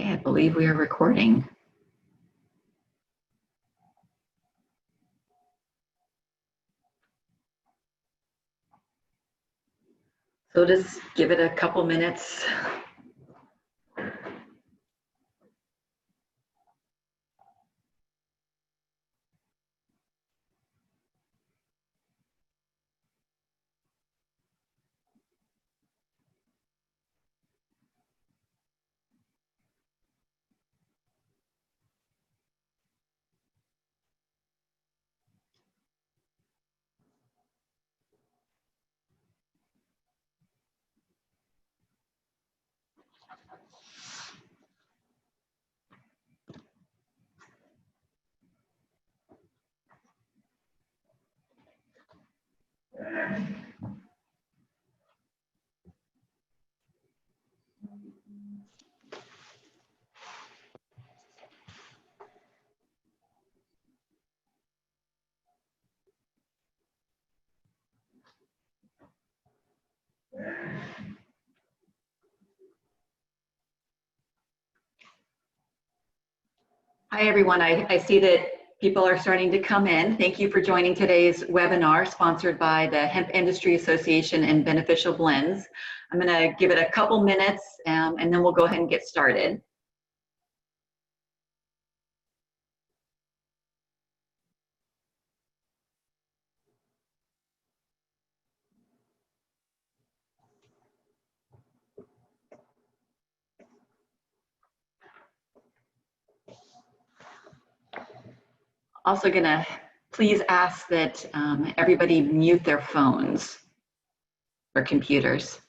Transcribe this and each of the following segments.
Okay, I believe we are recording. So just give it a couple minutes. Hi, everyone. I see that people are starting to come in. Thank you for joining today's webinar sponsored by the Hemp Industry Association and Beneficial Blends. I'm going to give it a couple minutes and then we'll go ahead and get started. Also going to please ask that everybody mute their phones or computers.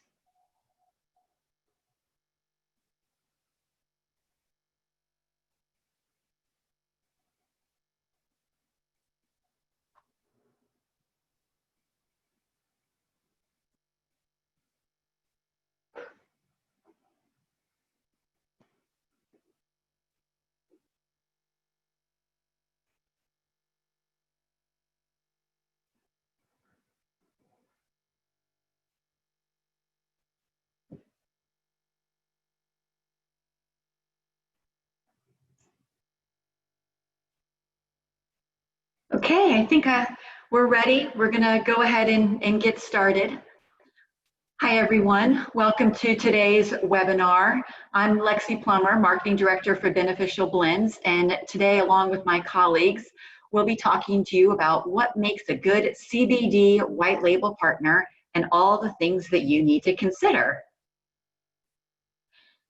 Okay, I think we're ready. We're going to go ahead and get started. Hi, everyone. Welcome to today's webinar. I'm Lexi Plummer, Marketing Director for Beneficial Blends, and today, along with my colleagues, we'll be talking to you about what makes a good CBD white label partner and all the things that you need to consider,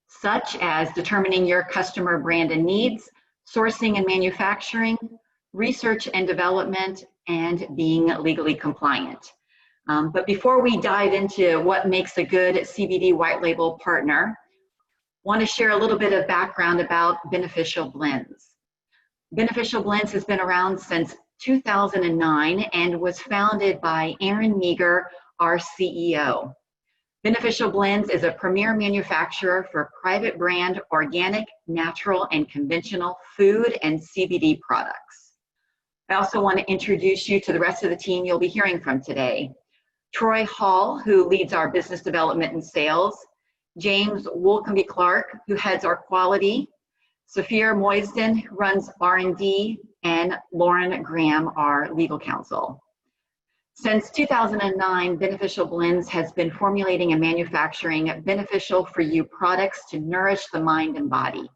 such as determining your customer brand and needs, sourcing and manufacturing, research and development, and being legally compliant. But before we dive into what makes a good CBD white label partner, I want to share a little bit of background about Beneficial Blends. Beneficial Blends has been around since 2009 and was founded by Aaron Meager, our CEO. Beneficial Blends is a premier manufacturer for private brand, organic, natural, and conventional food and CBD products. I also want to introduce you to the rest of the team you'll be hearing from today. Troy Hall, who leads our business development and sales, James Wolcombe-Clark, who heads our quality, Saphir Moisden, who runs R&D, and Lauren Graham, our legal counsel. Since 2009, Beneficial Blends has been formulating and manufacturing beneficial for you products to nourish the mind and body.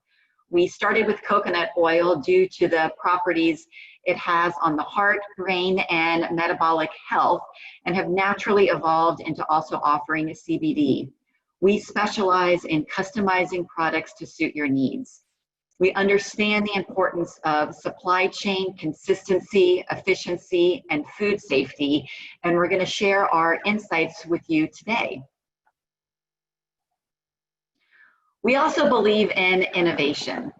We started with coconut oil due to the properties it has on the heart, brain, and metabolic health, and have naturally evolved into also offering CBD. We specialize in customizing products to suit your needs. We understand the importance of supply chain consistency, efficiency, and food safety, and we're going to share our insights with you today. We also believe in innovation.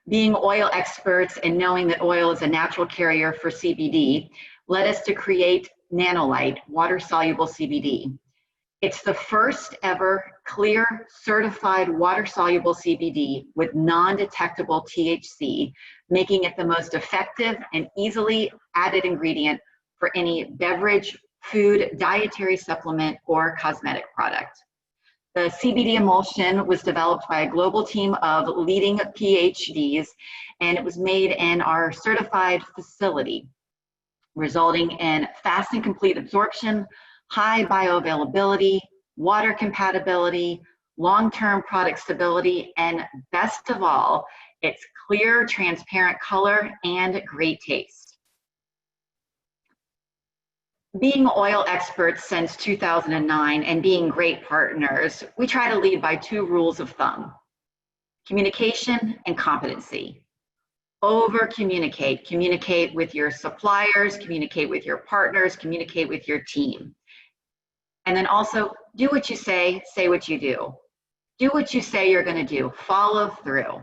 Being oil experts and knowing that oil is a natural carrier for CBD led us to create Nanolite, water-soluble CBD. It's the first ever clear, certified water-soluble CBD with non-detectable THC, making it the most effective and easily added ingredient for any beverage, food, dietary supplement, or cosmetic product. The CBD emulsion was developed by a global team of leading PhDs, and it was made in our certified facility, resulting in fast and complete absorption, high bioavailability, water compatibility, long-term product stability, and best of all, its clear, transparent color and great taste. Being oil experts since 2009 and being great partners, we try to lead by two rules of thumb: communication and competency. Over communicate. Communicate with your suppliers, communicate with your partners, communicate with your team. And then also do what you say what you do. Do what you say you're going to do. Follow through.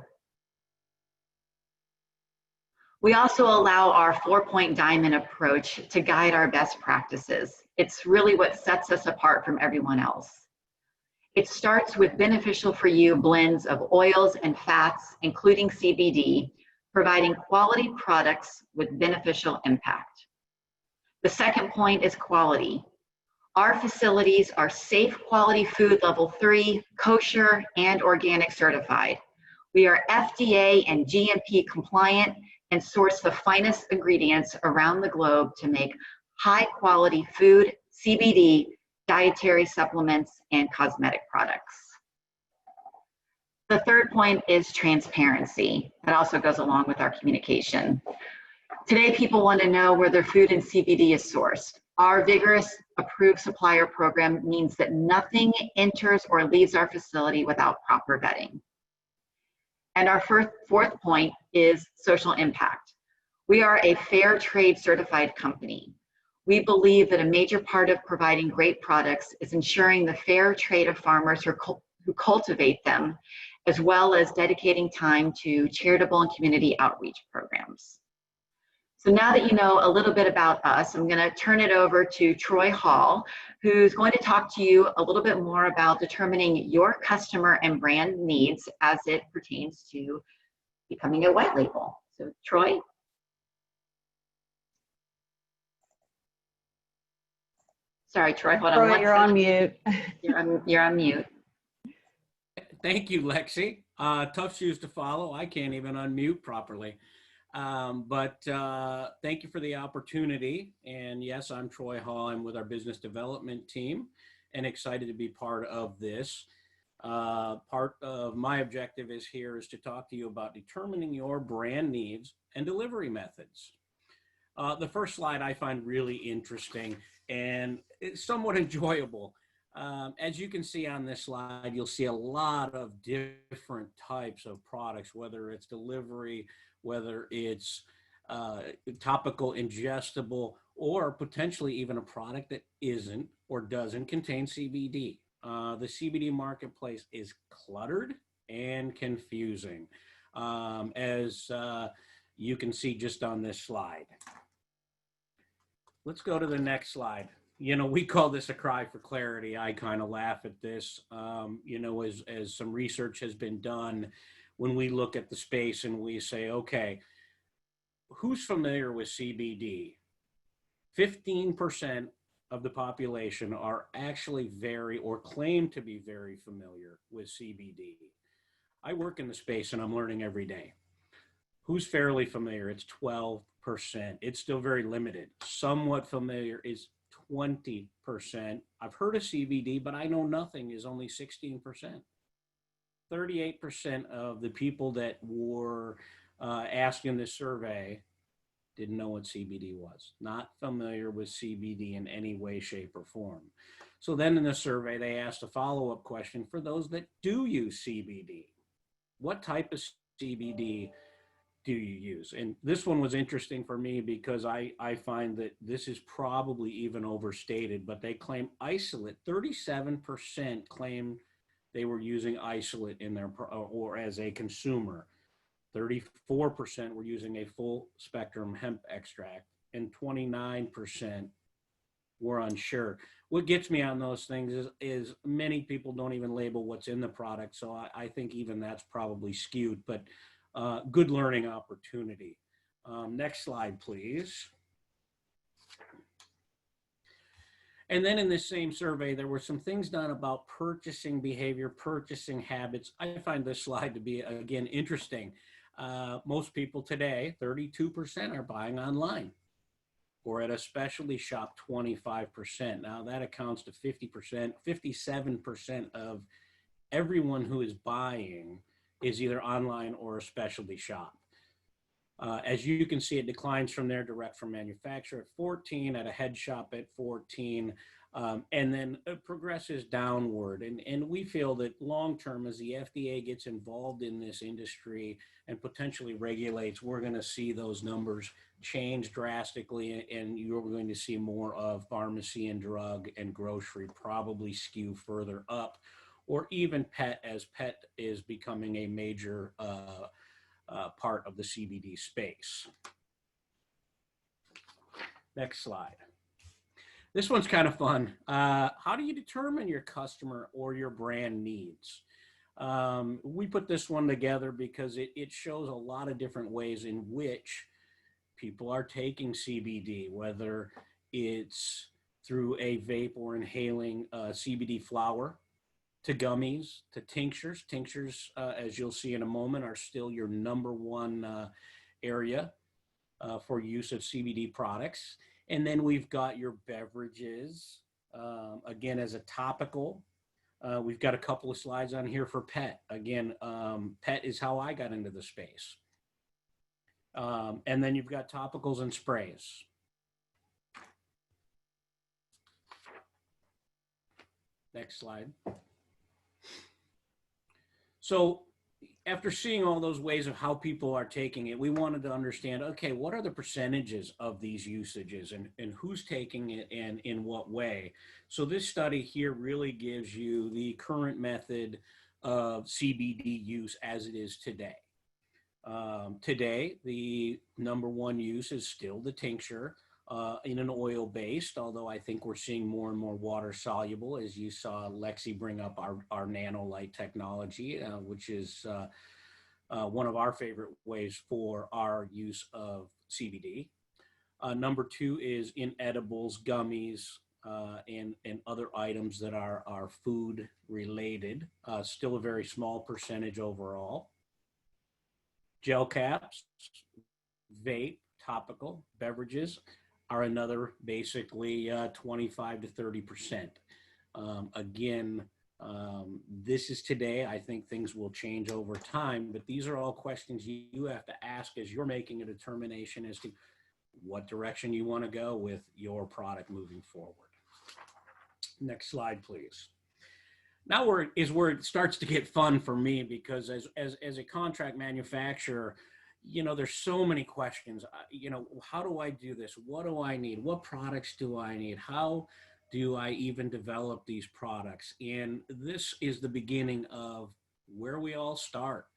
We also allow our 4-point diamond approach to guide our best practices. It's really what sets us apart from everyone else. It starts with beneficial for you blends of oils and fats, including CBD, providing quality products with beneficial impact. The second point is quality. Our facilities are safe quality food level 3, kosher, and organic certified. We are FDA and GMP compliant and source the finest ingredients around the globe to make high quality food, CBD, dietary supplements, and cosmetic products. The third point is transparency. That also goes along with our communication. Today, people want to know where their food and CBD is sourced. Our vigorous approved supplier program means that nothing enters or leaves our facility without proper vetting. And our fourth point is social impact. We are a fair trade certified company. We believe that a major part of providing great products is ensuring the fair trade of farmers who cultivate them, as well as dedicating time to charitable and community outreach programs. So now that you know a little bit about us, I'm going to turn it over to Troy Hall, who's going to talk to you a little bit more about determining your customer and brand needs as it pertains to becoming a white label. So Troy? Sorry, Troy, hold on. Troy, you're on mute. You're on mute. Thank you, Lexi. Tough shoes to follow. I can't even unmute properly. But thank you for the opportunity. And yes, I'm Troy Hall. I'm with our business development team and excited to be part of this. Part of my objective is to talk to you about determining your brand needs and delivery methods. The first slide I find really interesting and it's somewhat enjoyable. As you can see on this slide, you'll see a lot of different types of products, whether it's delivery, whether it's topical, ingestible, or potentially even a product that isn't or doesn't contain CBD. The CBD marketplace is cluttered and confusing, as you can see just on this slide. Let's go to the next slide. You know, we call this a cry for clarity. I kind of laugh at this, you know, as some research has been done, when we look at the space and we say, okay, who's familiar with CBD? 15% of the population are actually or claim to be very familiar with CBD. I work in the space and I'm learning every day. Who's fairly familiar? It's 12%. It's still very limited. Somewhat familiar is 20%. I've heard of CBD, but I know nothing is only 16%. 38% of the people that were asked in this survey didn't know what CBD was, not familiar with CBD in any way, shape, or form. So then in the survey, they asked a follow-up question for those that do use CBD. What type of CBD do you use? And this one was interesting for me because I find that this is probably even overstated, but they claim isolate. 37% claim they were using isolate in their, or as a consumer. 34% were using a full spectrum hemp extract, and 29% were unsure. What gets me on those things is many people don't even label what's in the product. So I think even that's probably skewed, but good learning opportunity. Next slide, please. And then in this same survey, there were some things done about purchasing behavior, purchasing habits. I find this slide to be, again, interesting. Most people today, 32% are buying online, or at a specialty shop, 25%. Now that accounts to 50%, 57% of everyone who is buying is either online or a specialty shop. As you can see, it declines from there, direct from manufacturer at 14, at a head shop at 14, and then it progresses downward. And we feel that long-term, as the FDA gets involved in this industry and potentially regulates, we're going to see those numbers change drastically, and you're going to see more of pharmacy and drug and grocery probably skew further up, or even pet, as pet is becoming a major part of the CBD space. Next slide. This one's kind of fun. How do you determine your customer or your brand needs? We put this one together because it shows a lot of different ways in which people are taking CBD, whether it's through a vape or inhaling CBD flower, to gummies, to tinctures. Tinctures, as you'll see in a moment, are still your number one area for use of CBD products. And then we've got your beverages, again, as a topical. We've got a couple of slides on here for pet. Again, pet is how I got into the space. And then you've got topicals and sprays. Next slide. So after seeing all those ways of how people are taking it, we wanted to understand, okay, what are the percentages of these usages, and who's taking it and in what way? So this study here really gives you the current method of CBD use as it is today. Today, the number one use is still the tincture in an oil-based, although I think we're seeing more and more water-soluble, as you saw Lexi bring up our nanolite technology, which is one of our favorite ways for our use of CBD. Number two is in edibles, gummies, and other items that are food-related, still a very small percentage overall. Gel caps, vape, topical, beverages are another basically 25 to 30%. Again, this is today. I think things will change over time, but these are all questions you have to ask as you're making a determination as to what direction you want to go with your product moving forward. Next slide, please. Now where it starts to get fun for me, because as a contract manufacturer, you know, there's so many questions. You know, how do I do this? What do I need? What products do I need? How do I even develop these products? And this is the beginning of where we all start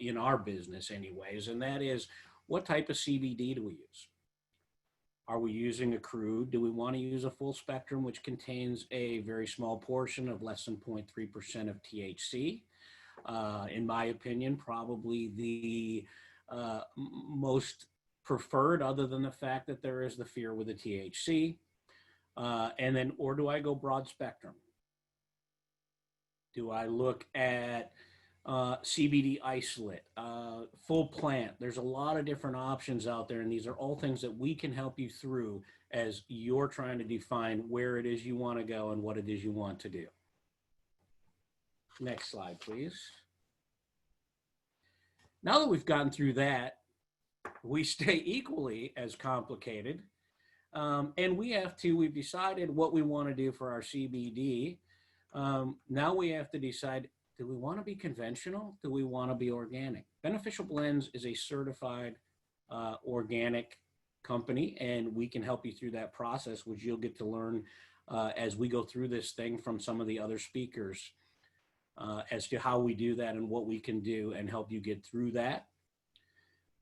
in our business anyways, and that is, what type of CBD do we use? Are we using a crude? Do we want to use a full spectrum, which contains a very small portion of less than 0.3% of THC? In my opinion, probably the most preferred, other than the fact that there is the fear with the THC. And then, or do I go broad spectrum? Do I look at CBD isolate, full plant? There's a lot of different options out there, and these are all things that we can help you through as you're trying to define where it is you want to go and what it is you want to do. Next slide, please. Now that we've gotten through that, we stay equally as complicated. And we've decided what we want to do for our CBD. Now we have to decide, do we want to be conventional? Do we want to be organic? Beneficial Blends is a certified organic company, and we can help you through that process, which you'll get to learn as we go through this thing from some of the other speakers as to how we do that and what we can do and help you get through that.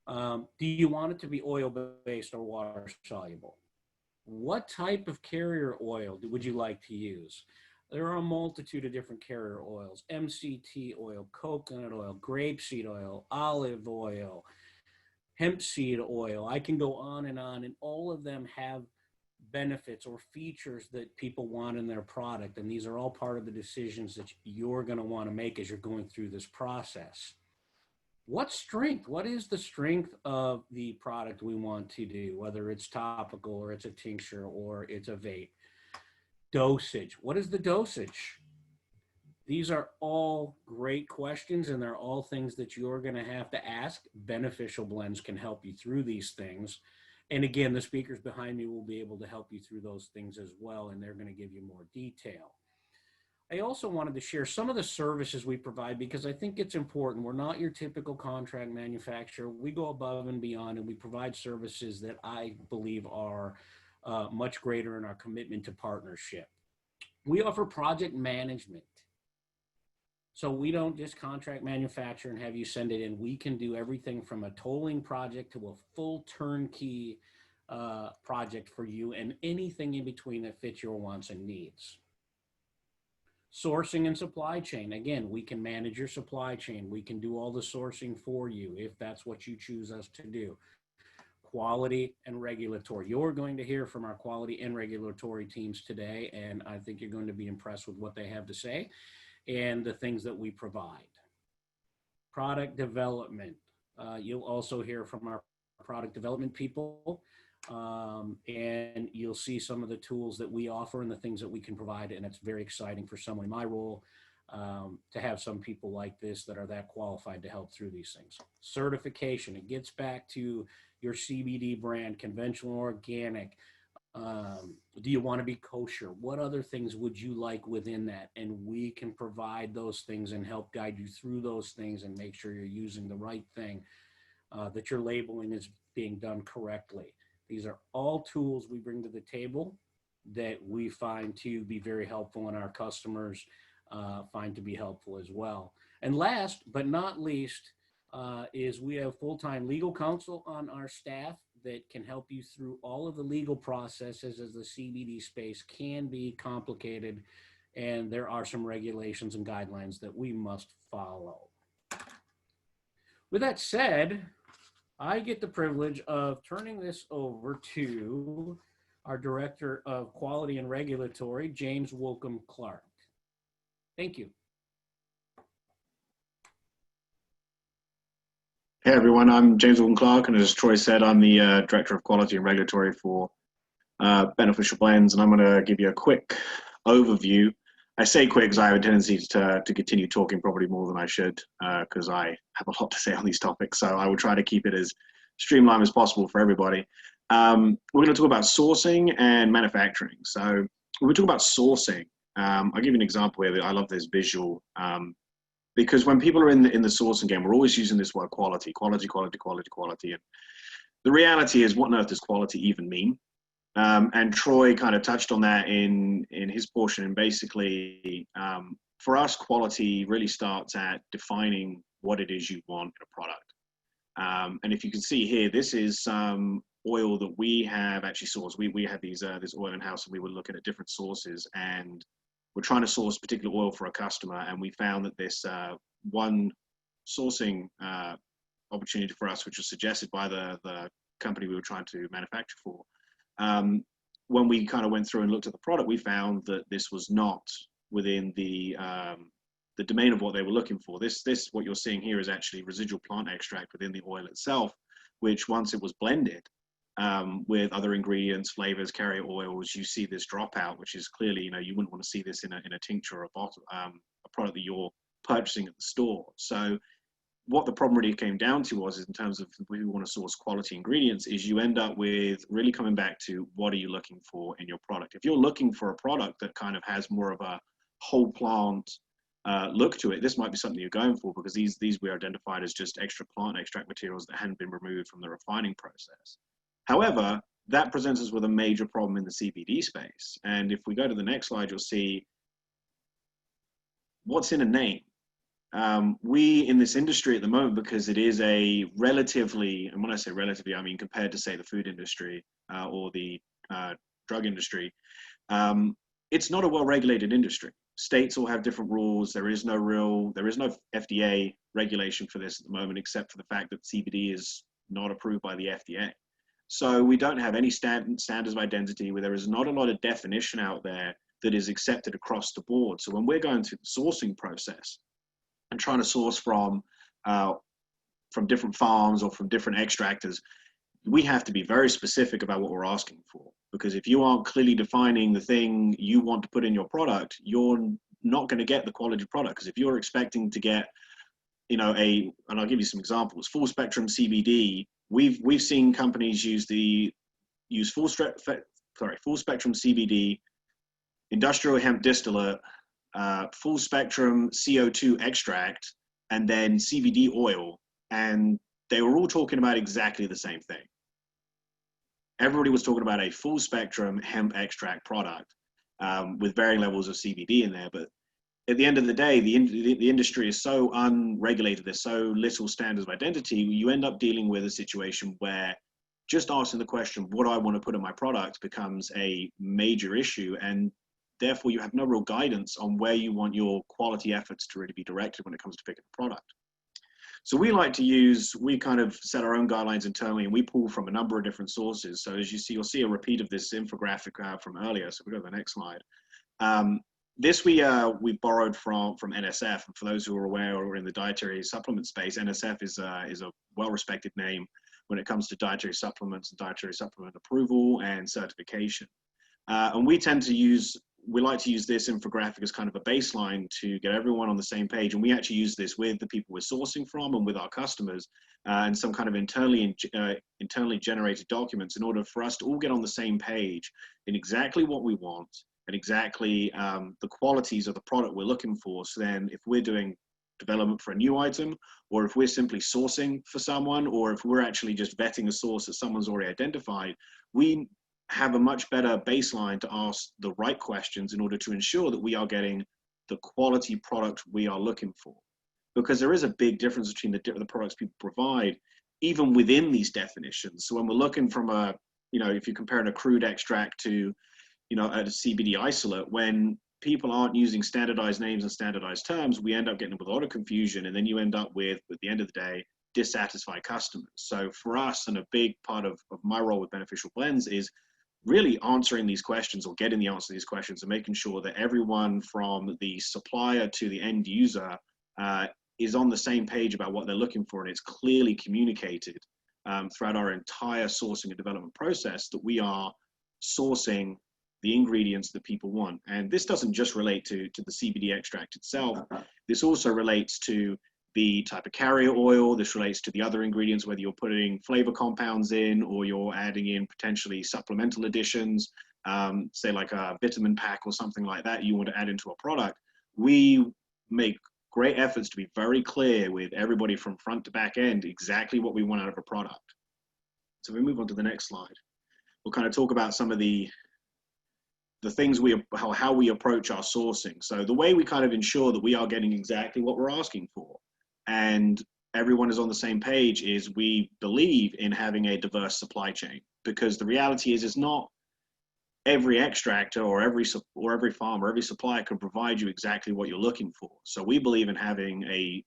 Do you want it to be oil-based or water-soluble? What type of carrier oil would you like to use? There are a multitude of different carrier oils: MCT oil, coconut oil, grapeseed oil, olive oil, hemp seed oil. I can go on, and all of them have benefits or features that people want in their product. And these are all part of the decisions that you're going to want to make as you're going through this process. What is the strength of the product we want to do, whether it's topical or it's a tincture or it's a vape? Dosage. What is the dosage? These are all great questions, and they're all things that you're going to have to ask. Beneficial Blends can help you through these things. And again, the speakers behind me will be able to help you through those things as well, and they're going to give you more detail. I also wanted to share some of the services we provide because I think it's important. We're not your typical contract manufacturer. We go above and beyond, and we provide services that I believe are much greater in our commitment to partnership. We offer project management. So we don't just contract manufacture and have you send it in. We can do everything from a tolling project to a full turnkey project for you and anything in between that fits your wants and needs. Sourcing and supply chain. Again, we can manage your supply chain. We can do all the sourcing for you if that's what you choose us to do. Quality and regulatory. You're going to hear from our quality and regulatory teams today, and I think you're going to be impressed with what they have to say and the things that we provide. Product development. You'll also hear from our product development people, and you'll see some of the tools that we offer and the things that we can provide, and it's very exciting for someone in my role to have some people like this that are that qualified to help through these things. Certification. It gets back to your CBD brand, conventional, organic. Do you want to be kosher? What other things would you like within that? And we can provide those things and help guide you through those things and make sure you're using the right thing, that your labeling is being done correctly. These are all tools we bring to the table that we find to be very helpful and our customers find to be helpful as well. And last but not least is we have full-time legal counsel on our staff that can help you through all of the legal processes, as the CBD space can be complicated and there are some regulations and guidelines that we must follow. With that said, I get the privilege of turning this over to our Director of Quality and Regulatory, James Wolcombe Clark. Thank you. Hey everyone, I'm James Wolcombe Clark, and as Troy said, I'm the Director of Quality and Regulatory for Beneficial Blends, and I'm going to give you a quick overview. I say quick because I have a tendency to continue talking probably more than I should because I have a lot to say on these topics, so I will try to keep it as streamlined as possible for everybody. We're going to talk about sourcing and manufacturing. So when we talk about sourcing, I'll give you an example here. I love this visual. Because when people are in the sourcing game, we're always using this word quality. And the reality is, what on earth does quality even mean? And Troy kind of touched on that in his portion. And basically, for us, quality really starts at defining what it is you want in a product. And if you can see here, this is some oil that we have actually sourced. We had this oil in-house, and we were looking at different sources, and we're trying to source particular oil for a customer, and we found that this one sourcing opportunity for us, which was suggested by the company we were trying to manufacture for, when we kind of went through and looked at the product, we found that this was not within the domain of what they were looking for. This what you're seeing here is actually residual plant extract within the oil itself, which once it was blended with other ingredients, flavors, carrier oils, you see this dropout, which is clearly, you wouldn't want to see this in a tincture or a bottle, a product that you're purchasing at the store. So what the problem really came down to was, in terms of we want to source quality ingredients, is you end up with really coming back to what are you looking for in your product. If you're looking for a product that kind of has more of a whole plant look to it, this might be something you're going for, because these we identified as just extra plant extract materials that hadn't been removed from the refining process. However, that presents us with a major problem in the CBD space. And if we go to the next slide, you'll see what's in a name. We in this industry at the moment, because it is a relatively, and when I say relatively, I mean compared to, say, the food industry or the drug industry, it's not a well-regulated industry. States all have different rules. There is no FDA regulation for this at the moment, except for the fact that CBD is not approved by the FDA. So we don't have any standards of identity, where there is not a lot of definition out there that is accepted across the board. So when we're going through the sourcing process and trying to source from different farms or from different extractors, we have to be very specific about what we're asking for. Because if you aren't clearly defining the thing you want to put in your product, you're not going to get the quality product. Because if you're expecting to get, and I'll give you some examples, full spectrum CBD, we've seen companies use full spectrum CBD, industrial hemp distillate, full spectrum CO2 extract, and then CBD oil, and they were all talking about exactly the same thing. Everybody was talking about a full spectrum hemp extract product with varying levels of CBD in there. But at the end of the day, the industry is so unregulated, there's so little standards of identity, you end up dealing with a situation where just asking the question, what do I want to put in my product, becomes a major issue. And therefore, you have no real guidance on where you want your quality efforts to really be directed when it comes to picking a product. So we kind of set our own guidelines internally, and we pull from a number of different sources. So as you see, you'll see a repeat of this infographic from earlier. So we go to the next slide. This we borrowed from NSF. And for those who are aware or in the dietary supplement space, NSF is a well-respected name when it comes to dietary supplements and dietary supplement approval and certification. And we like to use this infographic as kind of a baseline to get everyone on the same page. And we actually use this with the people we're sourcing from and with our customers and some kind of internally generated documents in order for us to all get on the same page in exactly what we want and exactly the qualities of the product we're looking for. So then if we're doing development for a new item, or if we're simply sourcing for someone, or if we're actually just vetting a source that someone's already identified, we have a much better baseline to ask the right questions in order to ensure that we are getting the quality product we are looking for. Because there is a big difference between the products people provide, even within these definitions. So when we're looking from if you're comparing a crude extract to, a CBD isolate, when people aren't using standardized names and standardized terms, we end up getting with a lot of confusion, and then you end up with, at the end of the day, dissatisfied customers. So for us, and a big part of my role with Beneficial Blends is really answering these questions or getting the answer to these questions and making sure that everyone from the supplier to the end user is on the same page about what they're looking for, and it's clearly communicated throughout our entire sourcing and development process that we are sourcing the ingredients that people want. And this doesn't just relate to the CBD extract itself. This also relates to the type of carrier oil. This relates to the other ingredients, whether you're putting flavor compounds in or you're adding in potentially supplemental additions, say like a vitamin pack or something like that you want to add into a product. We make great efforts to be very clear with everybody from front to back end exactly what we want out of a product. So we move on to the next slide. We'll kind of talk about some of the things how we approach our sourcing. So the way we kind of ensure that we are getting exactly what we're asking for and everyone is on the same page is we believe in having a diverse supply chain, because the reality is it's not every extractor or every farm or every supplier can provide you exactly what you're looking for. So we believe in having a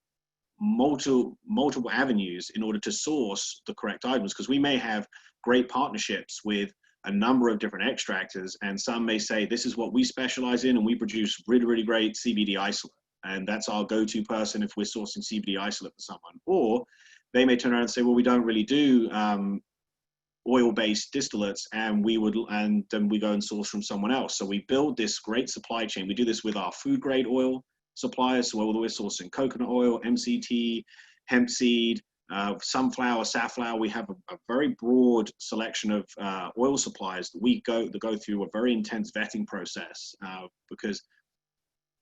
multiple avenues in order to source the correct items, because we may have great partnerships with a number of different extractors, and some may say this is what we specialize in and we produce really, really great CBD isolate, and that's our go-to person if we're sourcing CBD isolate for someone. Or they may turn around and say, well, we don't really do oil-based distillates, and then we go and source from someone else. So we build this great supply chain. We do this with our food grade oil suppliers, so whether we're sourcing coconut oil, MCT, hemp seed, sunflower, safflower. We have a very broad selection of oil suppliers that go through a very intense vetting process, because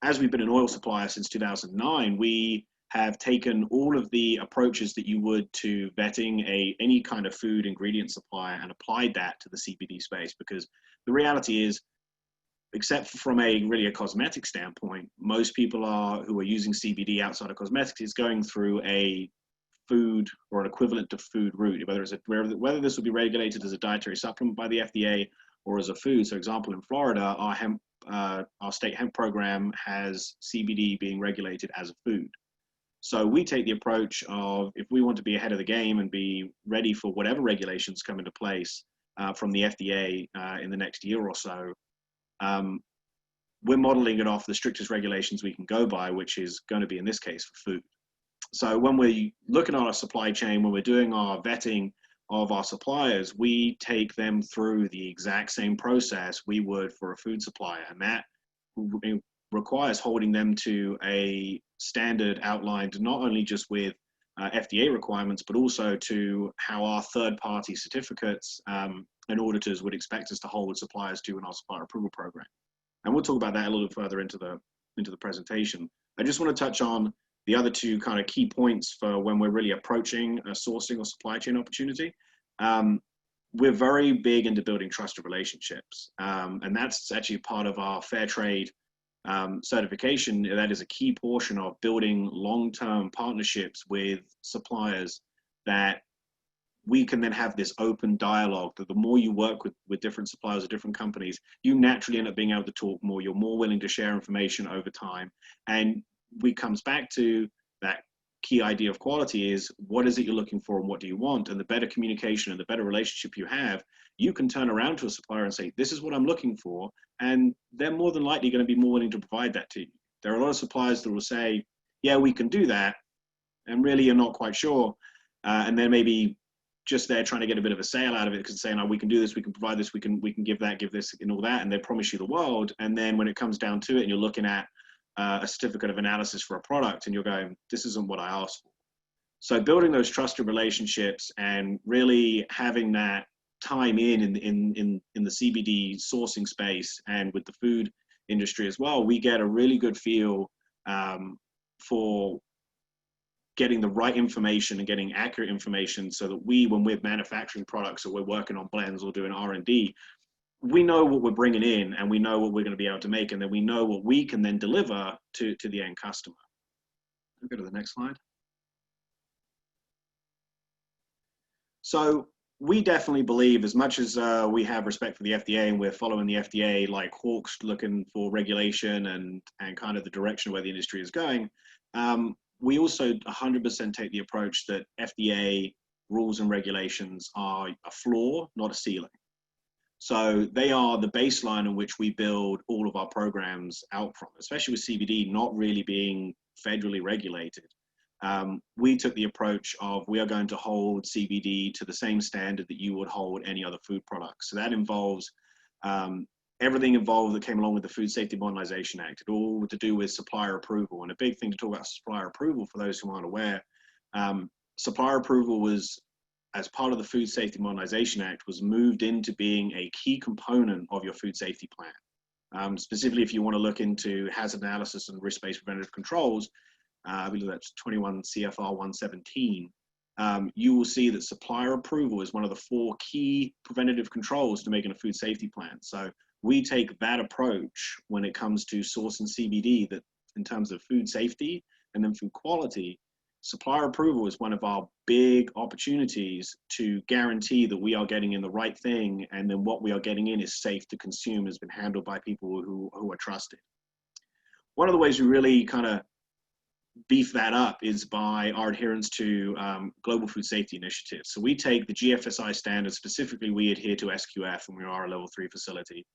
as we've been an oil supplier since 2009, we have taken all of the approaches that you would to vetting any kind of food ingredient supplier and applied that to the CBD space. Because the reality is, except from a cosmetic standpoint, most people who are using CBD outside of cosmetics is going through a food or an equivalent to food route, whether this would be regulated as a dietary supplement by the FDA or as a food. So, for example, in Florida, our state hemp program has CBD being regulated as a food. So we take the approach of, if we want to be ahead of the game and be ready for whatever regulations come into place from the FDA in the next year or so, we're modeling it off the strictest regulations we can go by, which is going to be, in this case, for food. So when we're looking at our supply chain, when we're doing our vetting of our suppliers, we take them through the exact same process we would for a food supplier. And that requires holding them to a standard outlined not only just with FDA requirements, but also to how our third-party certificates and auditors would expect us to hold suppliers to in our supplier approval program. And we'll talk about that a little further into the presentation. I just want to touch on the other two kind of key points for when we're really approaching a sourcing or supply chain opportunity. We're very big into building trusted relationships. And that's actually part of our fair trade certification. That is a key portion of building long-term partnerships with suppliers, that we can then have this open dialogue, that the more you work with different suppliers or different companies, you naturally end up being able to talk more. You're more willing to share information over time. And we comes back to that key idea of quality is, what is it you're looking for and what do you want? And the better communication and the better relationship you have, you can turn around to a supplier and say, this is what I'm looking for. And they're more than likely going to be more willing to provide that to you. There are a lot of suppliers that will say, yeah, we can do that. And really, you're not quite sure. And then maybe just there trying to get a bit of a sale out of it, because saying, oh, we can do this, we can provide this, we can give that, give this, and all that. And they promise you the world. And then when it comes down to it and you're looking at a certificate of analysis for a product and you're going, this isn't what I asked for. So building those trusted relationships and really having that time in the CBD sourcing space and with the food industry as well, we get a really good feel for getting the right information and getting accurate information, so that when we're manufacturing products or we're working on blends or doing R&D, we know what we're bringing in and we know what we're going to be able to make, and then we know what we can then deliver to the end customer. We'll go to the next slide. So we definitely believe, as much as we have respect for the FDA and we're following the FDA like hawks looking for regulation and kind of the direction where the industry is going, we also 100% take the approach that FDA rules and regulations are a floor, not a ceiling. So they are the baseline in which we build all of our programs out from, especially with CBD not really being federally regulated. We took the approach of, we are going to hold CBD to the same standard that you would hold any other food product. So that involves everything involved that came along with the Food Safety Modernization Act. It all to do with supplier approval. And a big thing to talk about supplier approval, for those who aren't aware, supplier approval was, as part of the Food Safety Modernization Act, was moved into being a key component of your food safety plan. Specifically, if you want to look into hazard analysis and risk-based preventative controls, I believe that's 21 CFR 117, you will see that supplier approval is one of the 4 key preventative controls to making a food safety plan. So we take that approach when it comes to sourcing CBD, that in terms of food safety and then food quality, supplier approval is one of our big opportunities to guarantee that we are getting in the right thing, and then what we are getting in is safe to consume, has been handled by people who are trusted. One of the ways we really kind of beef that up is by our adherence to global food safety initiatives. So we take the GFSI standards, specifically we adhere to SQF, and we are a level 3 facility.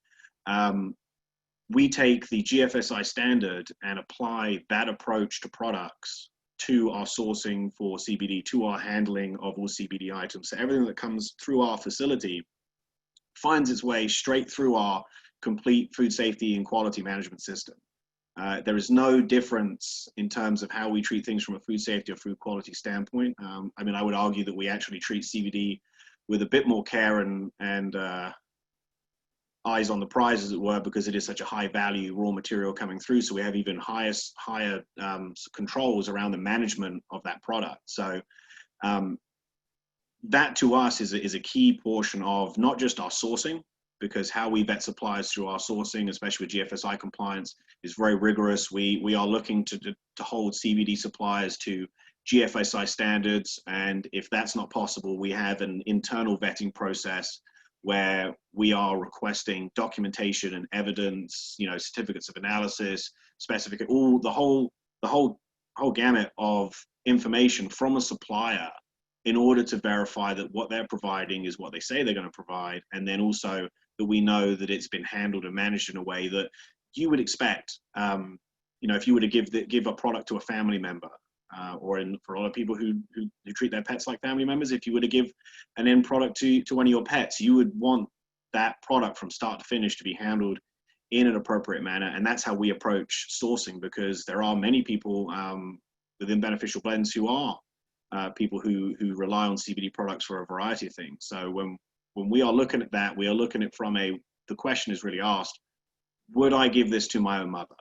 We take the GFSI standard and apply that approach to products, to our sourcing for CBD, to our handling of all CBD items. So everything that comes through our facility finds its way straight through our complete food safety and quality management system. There is no difference in terms of how we treat things from a food safety or food quality standpoint. I mean, I would argue that we actually treat CBD with a bit more care and eyes on the prize, as it were, because it is such a high value raw material coming through. So we have even higher controls around the management of that product. So that to us is a key portion of not just our sourcing, because how we vet suppliers through our sourcing, especially with GFSI compliance, is very rigorous. We are looking to hold CBD suppliers to GFSI standards. And if that's not possible, we have an internal vetting process where we are requesting documentation and evidence, certificates of analysis, the whole whole gamut of information from a supplier in order to verify that what they're providing is what they say they're going to provide, and then also that we know that it's been handled and managed in a way that you would expect. You know, if you were to give a product to a family member, or for a lot of people who treat their pets like family members, if you were to give an end product to one of your pets, you would want that product from start to finish to be handled in an appropriate manner. And that's how we approach sourcing, because there are many people within Beneficial Blends who are people who rely on CBD products for a variety of things. So when we are looking at that, we are looking at the question is really asked, would I give this to my own mother?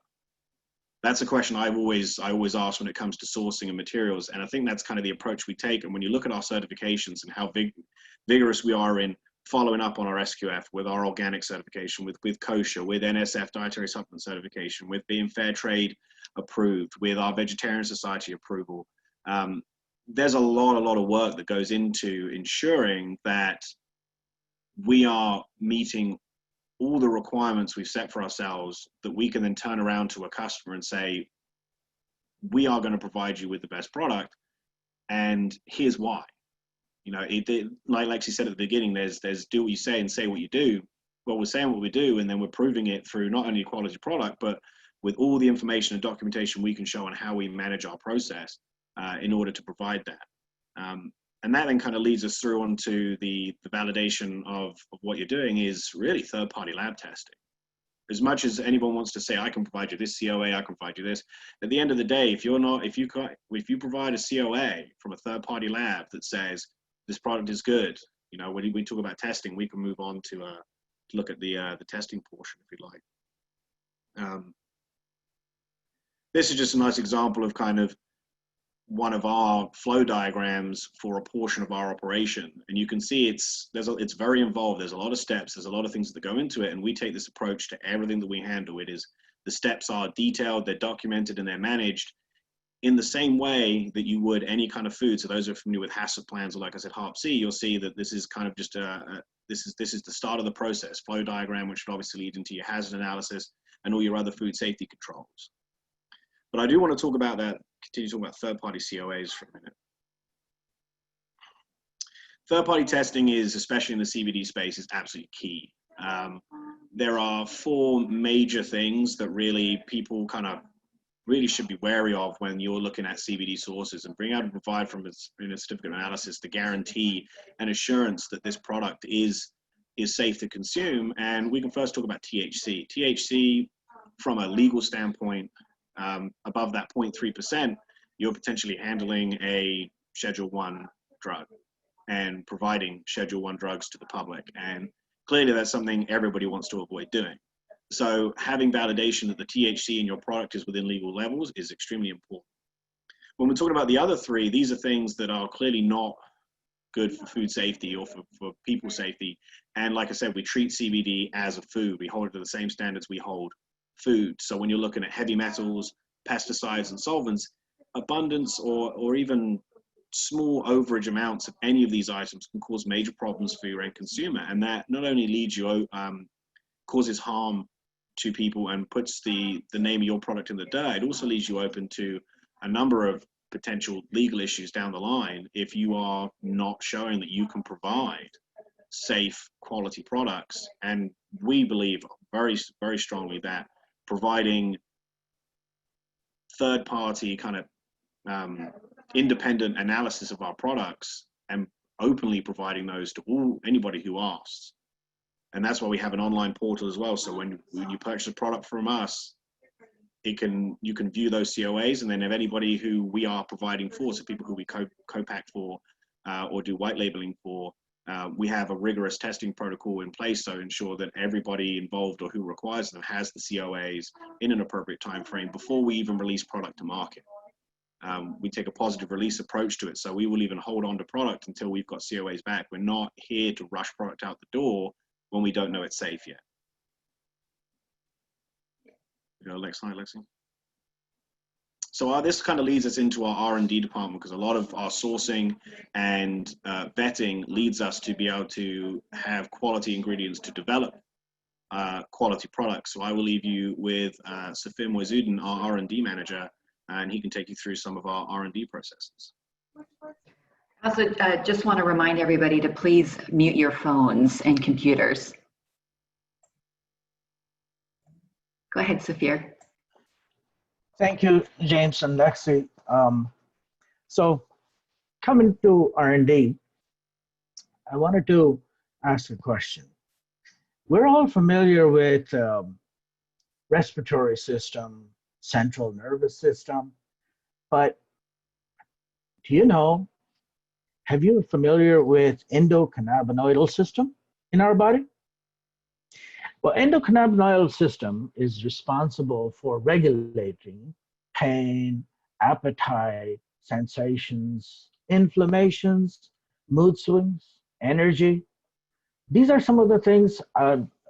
That's a question I always ask when it comes to sourcing and materials. And I think that's kind of the approach we take. And when you look at our certifications and how vigorous we are in following up on our SQF, with our organic certification, with kosher, with NSF dietary supplement certification, with being fair trade approved, with our Vegetarian Society approval, there's a lot of work that goes into ensuring that we are meeting all the requirements we've set for ourselves, that we can then turn around to a customer and say, we are going to provide you with the best product, and here's why. You know, like Lexi said at the beginning, there's do what you say and say what you do. Well, we're saying what we do, and then we're proving it through not only quality product, but with all the information and documentation we can show on how we manage our process in order to provide that. And that then kind of leads us through onto the validation of what you're doing is really third-party lab testing. As much as anyone wants to say, I can provide you this COA, I can provide you this, at the end of the day, if you provide a COA from a third-party lab that says this product is good, you know, when we talk about testing, we can move on to look at the testing portion if you'd like. This is just a nice example of kind of one of our flow diagrams for a portion of our operation, and you can see it's very involved. There's a lot of steps, there's a lot of things that go into it, and we take this approach to everything that we handle. It is, the steps are detailed, they're documented, and they're managed in the same way that you would any kind of food. So those who are familiar with HACCP plans, or like I said, HARP-C, you'll see that this is kind of just this is the start of the process flow diagram, which would obviously lead into your hazard analysis and all your other food safety controls. But I do want to talk about that, continue talking about third-party COAs for a minute. Third-party testing is, especially in the CBD space, is absolutely key. There are 4 major things that really people kind of really should be wary of when you're looking at CBD sources, and being able to provide from a certificate of analysis to guarantee an assurance that this product is safe to consume. And we can first talk about THC. THC, from a legal standpoint, above that 0.3%, you're potentially handling a Schedule 1 drug and providing Schedule 1 drugs to the public. And clearly that's something everybody wants to avoid doing. So having validation that the THC in your product is within legal levels is extremely important. When we're talking about the other 3, these are things that are clearly not good for food safety or for people safety. And like I said, we treat CBD as a food. We hold it to the same standards we hold food. So when you're looking at heavy metals, pesticides, and solvents, abundance or even small overage amounts of any of these items can cause major problems for your end consumer. And that not only leads you, causes harm to people and puts the name of your product in the dirt, it also leaves you open to a number of potential legal issues down the line if you are not showing that you can provide safe, quality products. And we believe very, very strongly that providing third-party kind of independent analysis of our products and openly providing those to anybody who asks. And that's why we have an online portal as well. So when you purchase a product from us, you can view those COAs, and then if anybody who we are providing for, so people who we co-pack for or do white labeling for, we have a rigorous testing protocol in place to ensure that everybody involved or who requires them has the COAs in an appropriate time frame before we even release product to market. We take a positive release approach to it, so we will even hold on to product until we've got COAs back. We're not here to rush product out the door when we don't know it's safe yet. Next slide, Lexi. So this kind of leads us into our R&D department, because a lot of our sourcing and vetting leads us to be able to have quality ingredients to develop quality products. So I will leave you with Safim Wazuddin, our R&D manager, and he can take you through some of our R&D processes. I also just want to remind everybody to please mute your phones and computers. Go ahead, Saphir. Thank you, James and Lexi. So coming to R&D, I wanted to ask a question. We're all familiar with respiratory system, central nervous system, but do you know, have you familiar with endocannabinoidal system in our body? Well, endocannabinoidal system is responsible for regulating pain, appetite, sensations, inflammations, mood swings, energy. These are some of the things,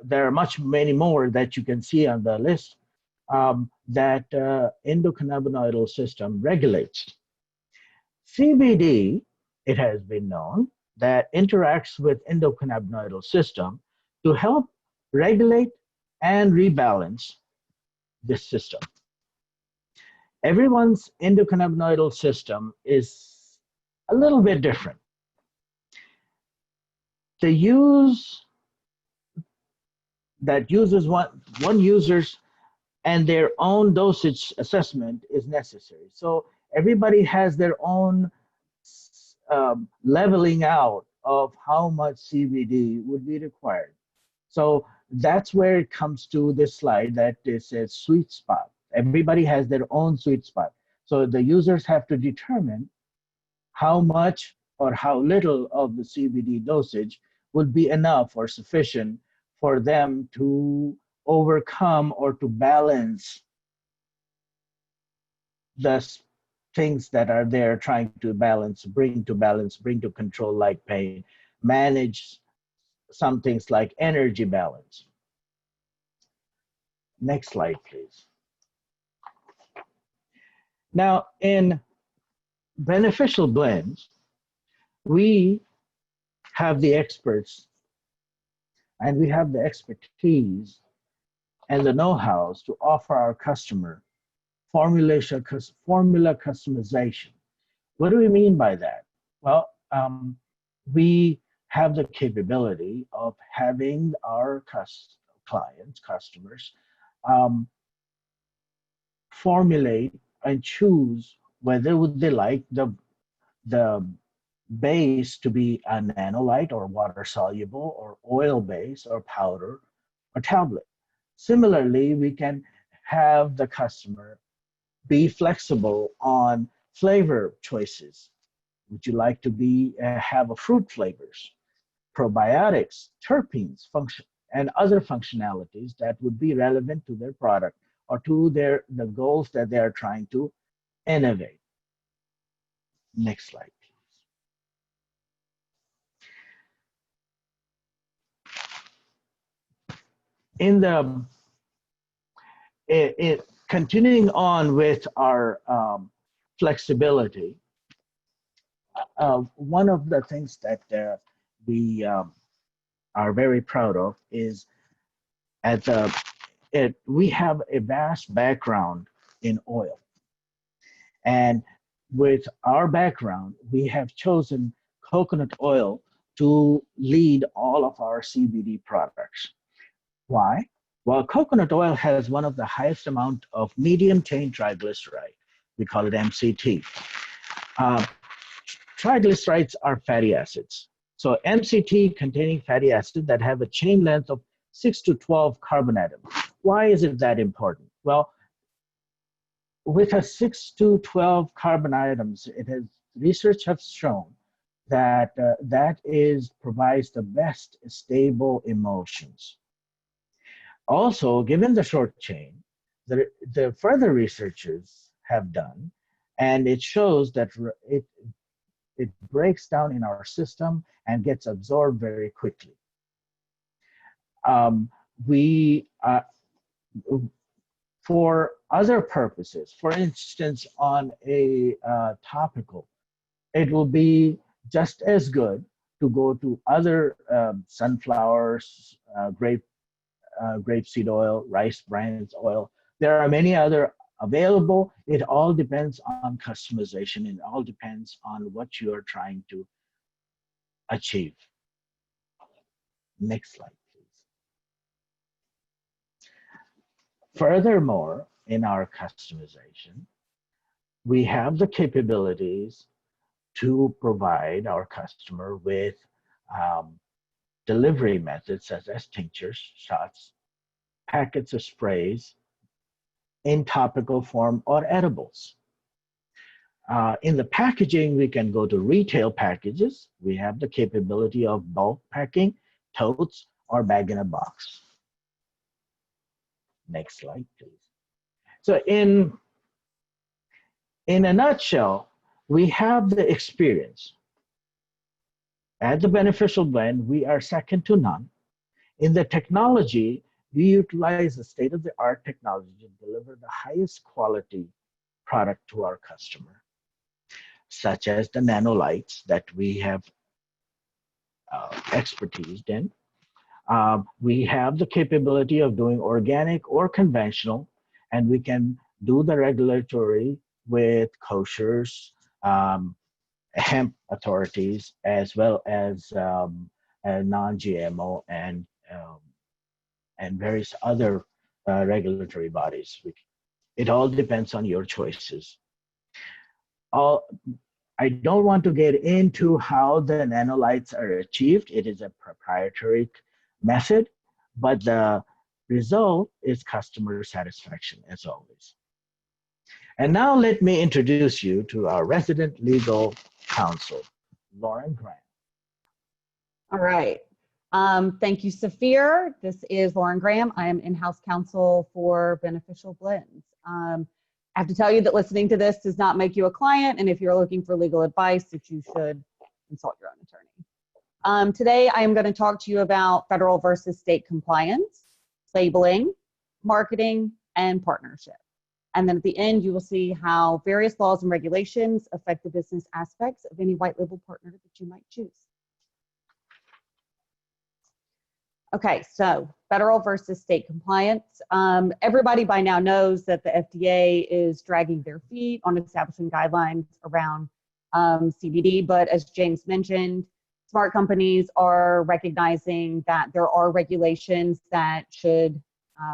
there are many more that you can see on the list that endocannabinoidal system regulates. CBD, it has been known, that interacts with endocannabinoidal system to help regulate and rebalance this system. Everyone's endocannabinoidal system is a little bit different. The use that uses one user's and their own dosage assessment is necessary. So everybody has their own leveling out of how much CBD would be required. So that's where it comes to this slide that it says sweet spot. Everybody has their own sweet spot. So the users have to determine how much or how little of the CBD dosage would be enough or sufficient for them to overcome or to balance the things that are there trying to balance, bring to control like pain, manage some things like energy balance. Next slide, please. Now, in beneficial blends, we have the experts and we have the expertise and the know-hows to offer our customer formula customization. What do we mean by that? Well, we have the capability of having our customers, formulate and choose whether would they like the base to be a nanolite or water soluble or oil base or powder or tablet. Similarly, we can have the customer be flexible on flavor choices. Would you like to have a fruit flavors, probiotics, terpenes, function, and other functionalities that would be relevant to their product or to the goals that they are trying to innovate. Next slide, please. Continuing on with our flexibility, one of the things that we are very proud of is we have a vast background in oil. And with our background, we have chosen coconut oil to lead all of our CBD products. Why? Well, coconut oil has one of the highest amount of medium chain triglyceride. We call it MCT. Triglycerides are fatty acids. So MCT containing fatty acids that have a chain length of 6 to 12 carbon atoms. Why is it that important? Well, with a 6 to 12 carbon atoms, research has shown that provides the best stable emulsions. Also, given the short chain, the further researchers have done, and it shows that it breaks down in our system and gets absorbed very quickly. For other purposes, for instance, on a topical, it will be just as good to go to other sunflowers, grapeseed oil, rice bran oil. There are many other available. It all depends on customization. It all depends on what you are trying to achieve. Next slide, please. Furthermore, in our customization, we have the capabilities to provide our customer with delivery methods such as tinctures, shots, packets of sprays, in topical form or edibles. In the packaging, we can go to retail packages. We have the capability of bulk packing, totes, or bag-in-a-box. Next slide, please. So in a nutshell, we have the experience. At the Beneficial Blend, we are second to none. In the technology, we utilize the state-of-the-art technology to deliver the highest quality product to our customer, such as the nanolights that we have expertise in. We have the capability of doing organic or conventional, and we can do the regulatory with koshers, hemp authorities, as well as non-GMO and various other regulatory bodies. It all depends on your choices. I don't want to get into how the nanolights are achieved. It is a proprietary method, but the result is customer satisfaction, as always. And now let me introduce you to our resident legal counsel, Lauren Graham. All right. Thank you, Saphir. This is Lauren Graham. I am in-house counsel for Beneficial Blends. I have to tell you that listening to this does not make you a client, and if you're looking for legal advice, that you should consult your own attorney. Today, I am going to talk to you about federal versus state compliance, labeling, marketing, and partnership. And then at the end, you will see how various laws and regulations affect the business aspects of any white label partner that you might choose. Okay, so federal versus state compliance. Everybody by now knows that the FDA is dragging their feet on establishing guidelines around CBD, but as James mentioned, smart companies are recognizing that there are regulations that should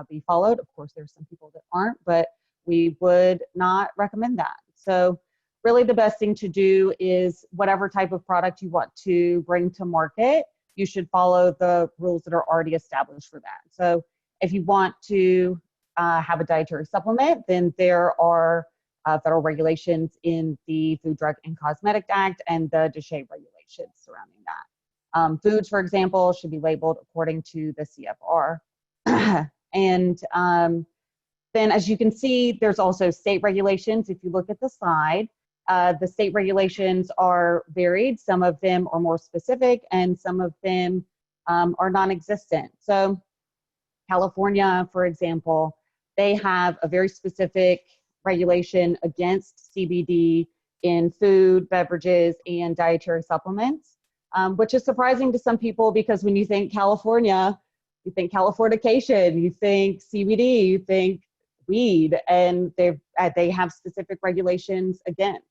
be followed. Of course, there's some people that aren't, but we would not recommend that. So really the best thing to do is whatever type of product you want to bring to market, you should follow the rules that are already established for that. So if you want to have a dietary supplement, then there are federal regulations in the Food, Drug, and Cosmetic Act and the DOSAGE regulations surrounding that. Foods, for example, should be labeled according to the CFR. And then as you can see, there's also state regulations. If you look at the slide, the state regulations are varied. Some of them are more specific and some of them are non-existent. So California, for example, they have a very specific regulation against CBD in food, beverages, and dietary supplements, which is surprising to some people because when you think California, you think Californication, you think CBD, you think weed, and they have specific regulations against.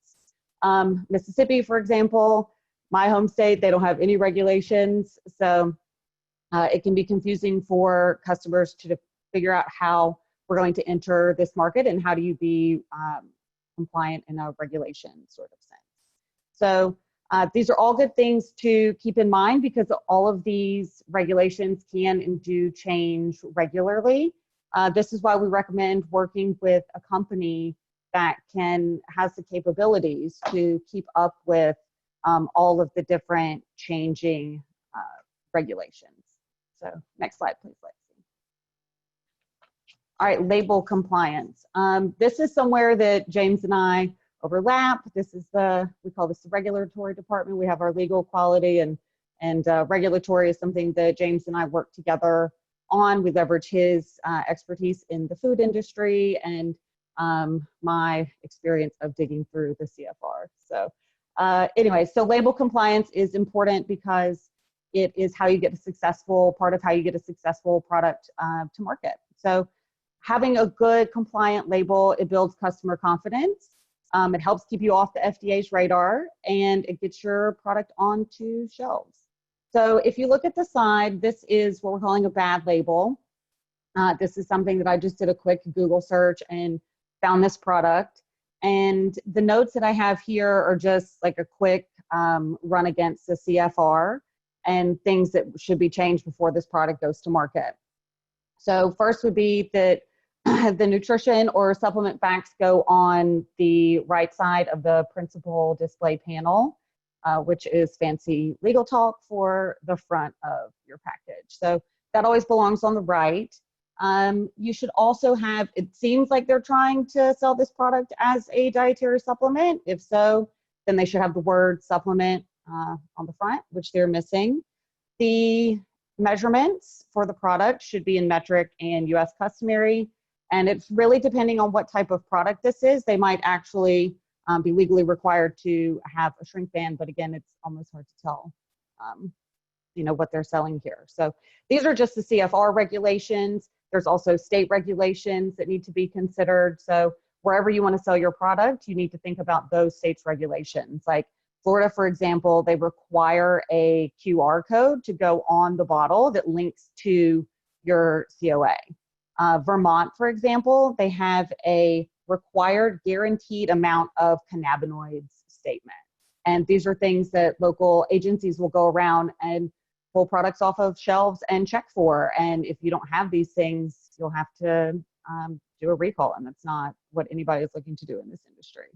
Mississippi, for example, my home state, they don't have any regulations, so it can be confusing for customers to figure out how we're going to enter this market and how do you be compliant in a regulation sort of sense. So these are all good things to keep in mind because all of these regulations can and do change regularly. This is why we recommend working with a company that has the capabilities to keep up with all of the different changing regulations. So next slide, please, Lexi. All right, label compliance. This is somewhere that James and I overlap. This is we call this the regulatory department. We have our legal, quality, and regulatory is something that James and I work together on. We leverage his expertise in the food industry and my experience of digging through the CFR. So anyway, so label compliance is important because it is how you get a successful, part of how you get a successful product to market. So having a good compliant label, it builds customer confidence. It helps keep you off the FDA's radar, and it gets your product onto shelves. So if you look at the side, this is what we're calling a bad label. This is something that I just did a quick Google search and found this product. And the notes that I have here are just like a quick run against the CFR and things that should be changed before this product goes to market. So first would be that the nutrition or supplement facts go on the right side of the principal display panel, which is fancy legal talk for the front of your package. So that always belongs on the right. You should also have, it seems like they're trying to sell this product as a dietary supplement. If so, then they should have the word supplement on the front, which they're missing. The measurements for the product should be in metric and US customary. And it's really depending on what type of product this is. They might actually be legally required to have a shrink band, but again, it's almost hard to tell, you know, what they're selling here. So these are just the CFR regulations. There's also state regulations that need to be considered. So wherever you want to sell your product, you need to think about those states' regulations. Like Florida, for example, they require a QR code to go on the bottle that links to your COA. Vermont, for example, they have a required guaranteed amount of cannabinoids statement. And these are things that local agencies will go around and pull products off of shelves and check for. And if you don't have these things, you'll have to do a recall. And that's not what anybody is looking to do in this industry.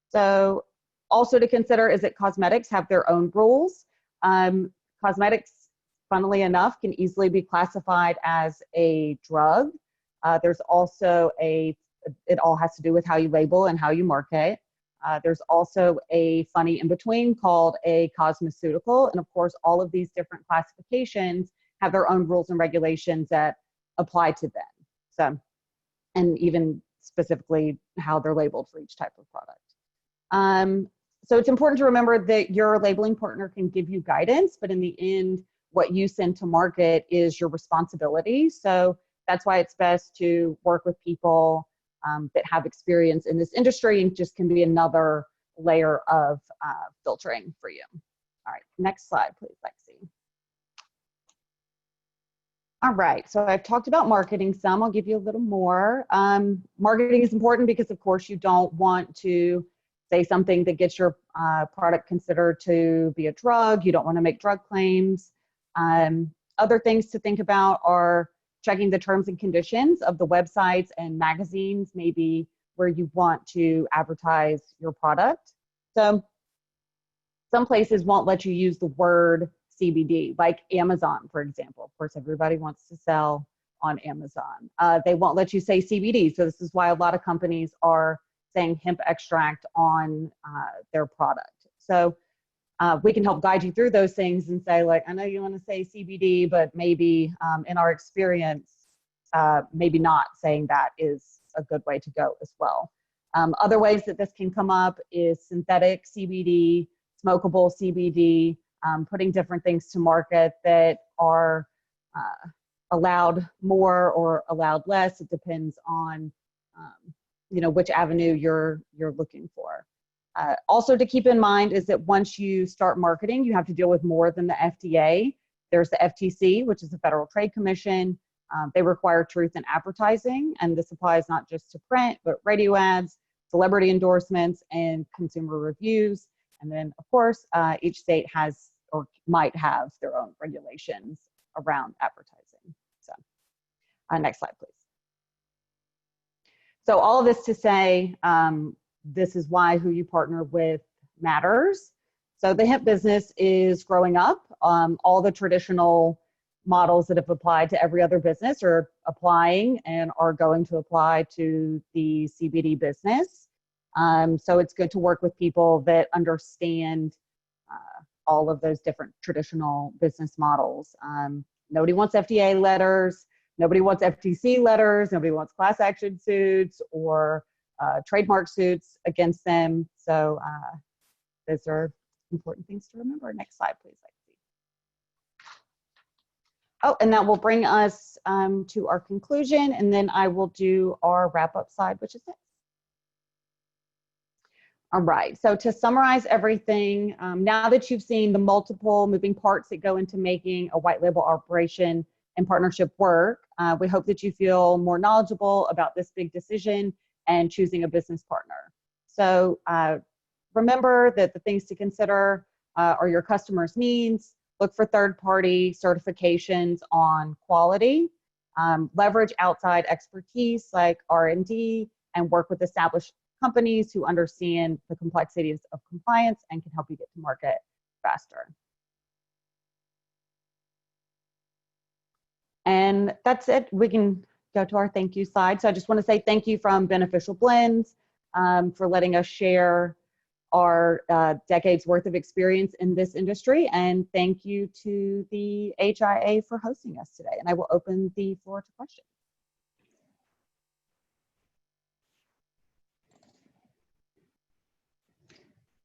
So also to consider is that cosmetics have their own rules. Cosmetics, funnily enough, can easily be classified as a drug. There's also it all has to do with how you label and how you market. There's also a funny in between called a cosmeceutical. And of course, all of these different classifications have their own rules and regulations that apply to them. So, and even specifically how they're labeled for each type of product. So it's important to remember that your labeling partner can give you guidance, but in the end, what you send to market is your responsibility. So that's why it's best to work with people that have experience in this industry, and just can be another layer of filtering for you. All right, next slide, please, Lexi. All right, so I've talked about marketing some. I'll give you a little more. Marketing is important because, of course, you don't want to say something that gets your product considered to be a drug. You don't want to make drug claims. Other things to think about are checking the terms and conditions of the websites and magazines, maybe where you want to advertise your product. So some places won't let you use the word CBD, like Amazon, for example. Of course, everybody wants to sell on Amazon. They won't let you say CBD. So this is why a lot of companies are saying hemp extract on their product. So we can help guide you through those things and say, like, I know you want to say CBD, but maybe in our experience, maybe not saying that is a good way to go as well. Other ways that this can come up is synthetic CBD, smokable CBD, putting different things to market that are allowed more or allowed less. It depends on you know, which avenue you're looking for. Also to keep in mind is that once you start marketing, you have to deal with more than the FDA. There's the FTC, which is the Federal Trade Commission. They require truth in advertising, and this applies not just to print, but radio ads, celebrity endorsements, and consumer reviews. And then, of course, each state has or might have their own regulations around advertising. So next slide, please. So all of this to say, this is why who you partner with matters. So the hemp business is growing up. All the traditional models that have applied to every other business are applying and are going to apply to the CBD business. So it's good to work with people that understand all of those different traditional business models. Nobody wants FDA letters. Nobody wants FTC letters. Nobody wants class action suits or trademark suits against them. So those are important things to remember. Next slide, please. Oh, and that will bring us to our conclusion, and then I will do our wrap-up slide, which is it. All right, so to summarize everything, now that you've seen the multiple moving parts that go into making a white label operation and partnership work, we hope that you feel more knowledgeable about this big decision and choosing a business partner. So remember that the things to consider are your customers' needs, look for third-party certifications on quality, leverage outside expertise like R&D, and work with established companies who understand the complexities of compliance and can help you get to market faster. And that's it. We can go to our thank you slide. So I just want to say thank you from Beneficial Blends for letting us share our decades worth of experience in this industry. And thank you to the HIA for hosting us today. And I will open the floor to questions.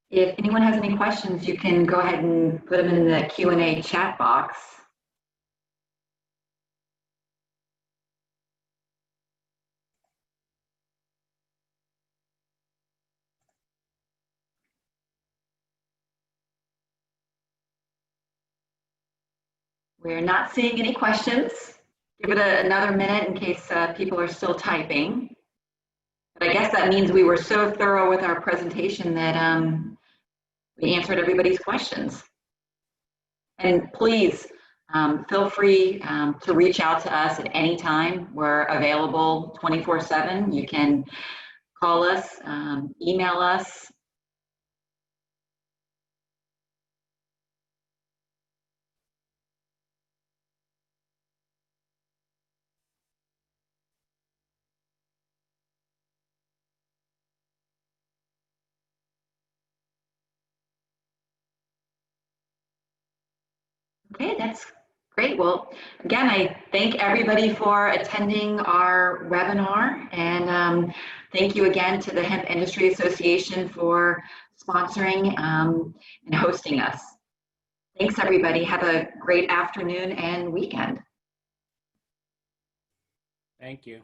If anyone has any questions, you can go ahead and put them in the Q&A chat box. We're not seeing any questions. Give it another minute in case people are still typing. But I guess that means we were so thorough with our presentation that we answered everybody's questions. And please feel free to reach out to us at any time. We're available 24/7. You can call us, email us. Okay, that's great. Well, again, I thank everybody for attending our webinar, and thank you again to the Hemp Industry Association for sponsoring and hosting us. Thanks, everybody. Have a great afternoon and weekend. Thank you.